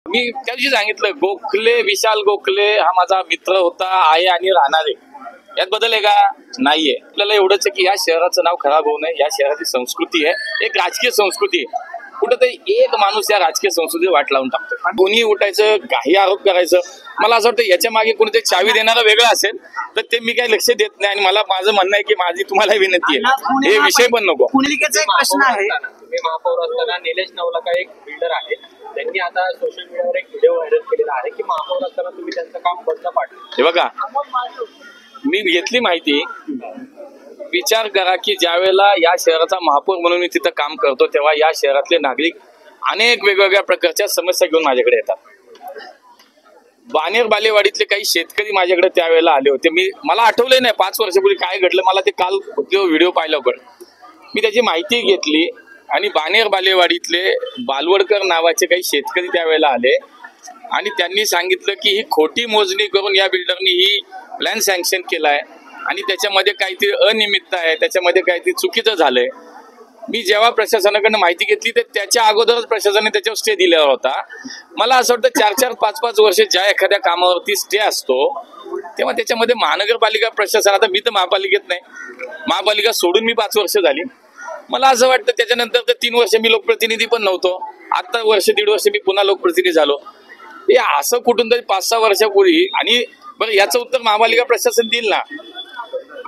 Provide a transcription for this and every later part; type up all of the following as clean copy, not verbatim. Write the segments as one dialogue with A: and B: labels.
A: मी त्या दिवशी सांगितलं, गोखले विशाल गोखले हा माझा मित्र होता, आहे आणि राहणार आहे. यात बदल आहे का? नाहीये. आपल्याला एवढंच आहे की या शहराचं नाव खराब होऊ नये. या शहराची संस्कृती आहे, एक राजकीय संस्कृती आहे. कुठंतरी एक माणूस या राजकीय संस्कृतीवर वाट लावून टाकतो. कोणी उठायचं, काही आरोप करायचं. मला असं वाटतं याच्या मागे कोणीतरी चावी देणारा वेगळा असेल तर ते मी काही लक्ष देत नाही. आणि मला माझं म्हणणं आहे की माझी तुम्हाला विनंती आहे, हे विषय पण नको.
B: पुणेलिकेचा एक प्रश्न आहे.
C: तुम्ही महापौर असताना निलेश नवलखा एक बिल्डर आहे, त्यांनी आता सोशल मीडियावर एक व्हिडिओ व्हायरल केलेला आहे की महापौर असताना तुम्ही त्यांचं काम बंद पाडलं.
A: हे बघा, मी घेतली माहिती. विचार करा की ज्या वेळेला या शहराचा महापौर म्हणून मी तिथं काम करतो तेव्हा या शहरातले नागरिक अनेक वेगवेगळ्या प्रकारच्या समस्या घेऊन माझ्याकडे येतात. बाणेर बालेवाडीतले काही शेतकरी माझ्याकडे त्यावेळेला आले होते. मला आठवलं नाही 5 वर्षापूर्वी काय घडलं, मला ते काल व्हिडिओ पाहिला. पण मी त्याची माहिती घेतली आणि बाणेर बालेवाडीतले बालवडकर नावाचे काही शेतकरी त्यावेळेला आले आणि त्यांनी सांगितलं की ही खोटी मोजणी करून या बिल्डरनी ही प्लॅन सँक्शन केलाय आणि त्याच्यामध्ये काहीतरी अनियमितता आहे, त्याच्यामध्ये काहीतरी चुकीचं झालंय. मी जेव्हा प्रशासनाकडनं माहिती घेतली तर त्याच्या अगोदरच प्रशासनाने त्याच्यावर स्टे दिलेला होता. मला असं वाटतं 4-4, 5-5 वर्ष ज्या एखाद्या कामावरती स्टे असतो तेव्हा त्याच्यामध्ये महानगरपालिका प्रशासन, आता मी तर महापालिकेत नाही, महापालिका सोडून मी 5 वर्ष झाली. मला असं वाटतं त्याच्यानंतर तर 3 वर्ष मी लोकप्रतिनिधी पण नव्हतो. आता वर्ष 1.5 वर्ष मी पुन्हा लोकप्रतिनिधी झालो. हे असं कुठून तरी 5-6 वर्षापूर्वी. आणि बरं, याचं उत्तर महापालिका प्रशासन देईल ना.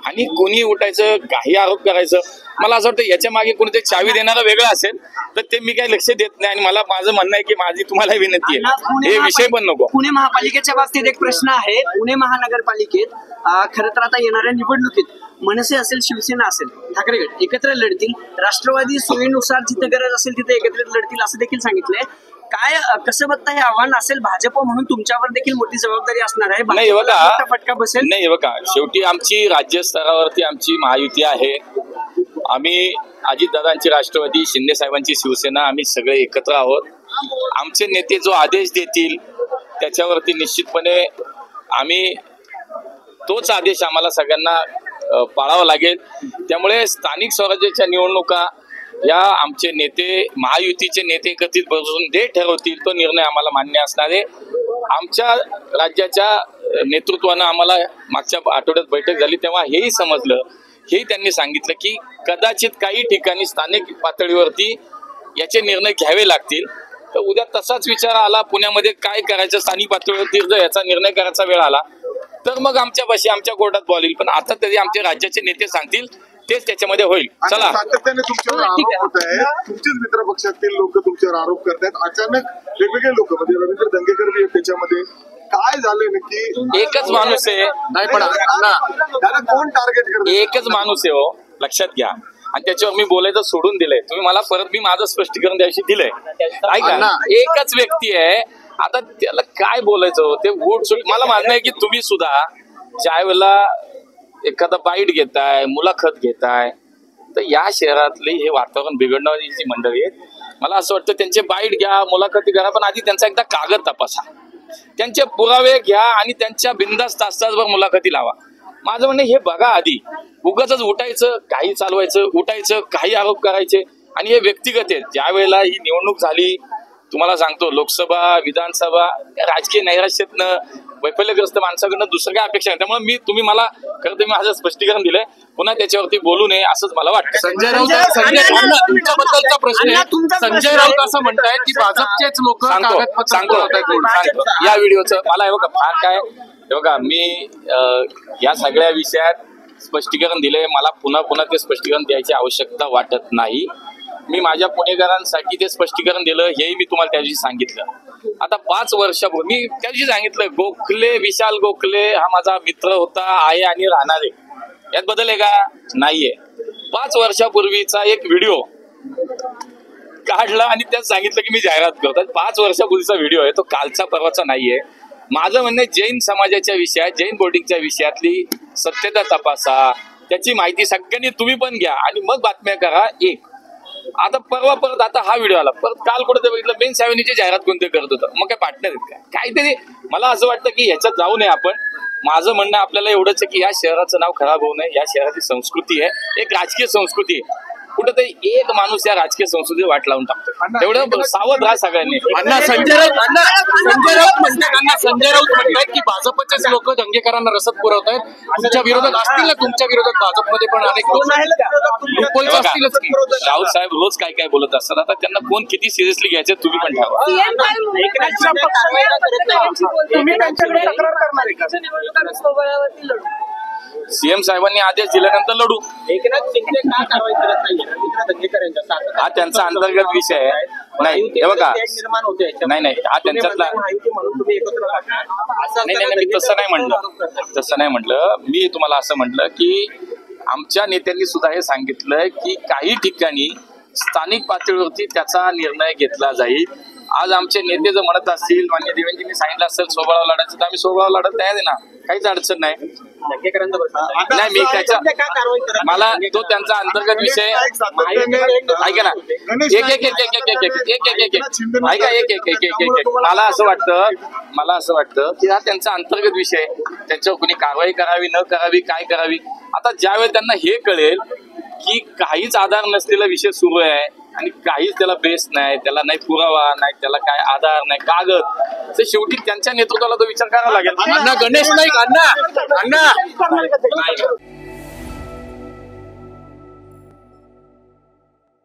A: आणि कोणी उठायचं, काही आरोप करायचं. मला असं वाटतं याच्या मागे कोणीतरी चावी देणारा वेगळा असेल तर ते मी काही लक्ष देत नाही. आणि मला माझं म्हणणं आहे की माझी तुम्हाला विनंती आहे, हे विषय पण नको.
B: पुणे महापालिकेच्या बाबतीत एक प्रश्न आहे. पुणे महानगरपालिकेत खरं तर आता येणाऱ्या निवडणुकीत मनसे असेल, शिवसेना असेल, ठाकरे गट एकत्र लढतील. राष्ट्रवादी सोयीनुसार जिथे गरज असेल तिथे एकत्रित लढतील असं देखील सांगितलंय. काय कसं बघता हे आव्हान असेल? भाजप म्हणून तुमच्यावर देखील मोठी जबाबदारी असणार आहे.
A: नाही बघा,
B: फटका बसेल.
A: नाही बघा, शेवटी आमची राज्य स्तरावरती आमची महायुती आहे. आम्ही अजितदादांची राष्ट्रवादी, शिंदे साहेबांची शिवसेना, आम्ही सगळे एकत्र आहोत. आमचे नेते जो आदेश देतील त्याच्यावरती निश्चितपणे आम्ही तोच आदेश आम्हाला सगळ्यांना पाळावा लागेल. त्यामुळे स्थानिक स्वराज्याच्या निवडणुका या आमचे नेते, महायुतीचे नेते एकत्रित बसून जे ठरवतील तो निर्णय आम्हाला मान्य असणार आहे. आमच्या राज्याच्या नेतृत्वानं आम्हाला मागच्या आठवड्यात बैठक झाली तेव्हा हेही समजलं, हेही त्यांनी सांगितलं की कदाचित काही ठिकाणी स्थानिक पातळीवरती याचे निर्णय घ्यावे लागतील. तर उद्या तसाच विचार आला पुण्यामध्ये काय करायचं, स्थानिक पातळीवरती जर याचा निर्णय करायचा वेळ आला तर मग आमच्यापाशी आमच्या कोर्टात बोलेल. पण आता तरी आमचे राज्याचे नेते सांगतील तेच त्याच्यामध्ये होईल. चला,
D: सातत्याने तुमच्यावर आरोप होत आहे, तुमचेच मित्र पक्षातील लोक तुमच्यावर आरोप करतात. अचानक वेगवेगळे लोक, म्हणजे रवींद्र दंगेकर बी त्याच्यामध्ये, काय झालं नक्की?
A: एकच माणूस आहे. नाही पण
D: त्याला कोण टार्गेट करत?
A: एकच माणूस आहे हो, लक्षात घ्या. आणि त्याच्यावर मी बोलायचं सोडून दिलंय. तुम्ही मला परत मी माझं स्पष्टीकरण द्यायची दिलंय. ऐका ना, एकच व्यक्ती आहे. आता त्याला काय बोलायचं ते मला मान्य आहे की तुम्ही सुद्धा ज्या वेळेला एखादा बाईट घेताय, मुलाखत घेताय, तर या शहरातले हे वातावरण बिघडणारी जी मंडळी आहेत, मला असं वाटतं त्यांचे बाईट घ्या, मुलाखती करा, पण आधी त्यांचा एकदा कागद तपासा, त्यांचे पुरावे घ्या आणि त्यांच्या बिनधास्त तासभर मुलाखती लावा. माझं म्हणणं हे बघा आधी. उगाच उठायचं, काही चालवायचं, उठायचं, काही आरोप करायचे. आणि हे व्यक्तिगत आहेत. ज्या वेळेला ही निवडणूक झाली, तुम्हाला सांगतो, लोकसभा, विधानसभा, राजकीय नैराश्यातनं, वैफल्यग्रस्त माणसाकडनं दुसरं काय अपेक्षा नाही. त्यामुळे तुम्ही मला खरं तर मी माझं स्पष्टीकरण दिलंय, पुन्हा त्याच्यावरती बोलू नये असंच मला वाटतं.
E: संजय राऊत, तुमच्याबद्दलचा प्रश्न आहे. संजय राऊत असं म्हणतायत की भाजपचेच लोक
A: सांगतो या व्हिडिओचं. मला हे बघा, फार काय, हे बघा, मी या सगळ्या विषयात स्पष्टीकरण दिलंय. मला पुन्हा ते स्पष्टीकरण द्यायची आवश्यकता वाटत नाही. मी माझ्या पुणेकरांसाठी ते स्पष्टीकरण दिलं, हेही मी तुम्हाला त्या दिवशी सांगितलं. आता 5 वर्षापूर्वी मी त्या दिवशी सांगितलं, गोखले विशाल गोखले हा माझा मित्र होता, आहे आणि राहणार आहे. यात बदल आहे का? नाहीये. 5 वर्षापूर्वीचा एक व्हिडिओ काढला आणि त्यात सांगितलं की मी जाहिरात करतो. 5 वर्षापूर्वीचा व्हिडिओ आहे तो, कालचा परवाचा नाहीये. माझं म्हणणं जैन समाजाच्या विषयात, जैन बोर्डिंगच्या विषयातली सत्यता तपासा, त्याची माहिती सगळ्यांनी तुम्ही पण घ्या आणि मग बातम्या करा. एक आता परत आता हा व्हिडिओ आला, परत काल कुठे बघितलं मेन सावनीची जाहिरात कोणते करत होतं. मग काय पार्टनर आहेत का? काहीतरी मला असं वाटतं की ह्याच्यात जाऊ नये आपण. माझं म्हणणं आपल्याला एवढंच आहे की या शहराचं नाव खराब होऊ नये. या शहराची संस्कृती आहे, एक राजकीय संस्कृती आहे. कुठेतरी एक माणूस या राजकीय संसदेत वाट लावून टाकतो. तेवढं सावध राहा सगळ्यांनी.
E: अण्णा संजय राऊत म्हणतात की भाजपचेच लोक दंगेकरांना रसद पुरवतायत. तुमच्या विरोधात असतील ना, तुमच्या विरोधात भाजपमध्ये पण अनेक लोक असतीलच की.
A: राऊत साहेब रोज काय काय बोलत असतात. आता त्यांना कोण किती सिरियसली घ्यायचं तुम्ही पण ठरवा.
B: तुम्ही त्यांच्याकडे तक्रार करणार आहे का? स्वबळावरती लढू.
A: सीएम साहेबांनी आदेश दिल्यानंतर लढू.
C: एकनाथ शिंदे का कारवाई करत नाहीये रवींद्र दंगेकर यांच्या
A: हा त्यांचा अंतर्गत विषय आहे. नाही हे बघा,
C: निर्माण होते
A: नाही हा त्यांच्यातला
C: म्हणून तुम्ही एकत्र राहता.
A: नाही मी तसं नाही म्हटलं. मी तुम्हाला असं म्हटलं की आमच्या नेत्यांनी सुद्धा हे सांगितलंय की काही ठिकाणी स्थानिक पातळीवरती त्याचा निर्णय घेतला जाईल. आज आमचे नेते जर म्हणत असतील, मान्य देवेंजींनी सांगितलं असेल सोबळावर लढायचं, तर आम्ही सोबळावर लढत तयार आहे ना, काहीच अडचण नाही. नाही मी त्याच्या मला तो त्यांचा अंतर्गत विषय ऐका ना, मला असं वाटतं की हा त्यांचा अंतर्गत विषय, त्यांच्यावर कुणी कारवाई करावी न करावी, काय करावी. आता ज्यावेळी त्यांना हे कळेल की काहीच आधार नसलेला विषय सुरू आहे आणि काहीच त्याला बेस नाही, त्याला नाही पुरावा नाही, त्याला काय आधार नाही, कागद, तर शेवटी त्यांच्या नेतृत्वाला तो विचार करावा लागेल.
E: अण्णा गणेश नाईक अण्णा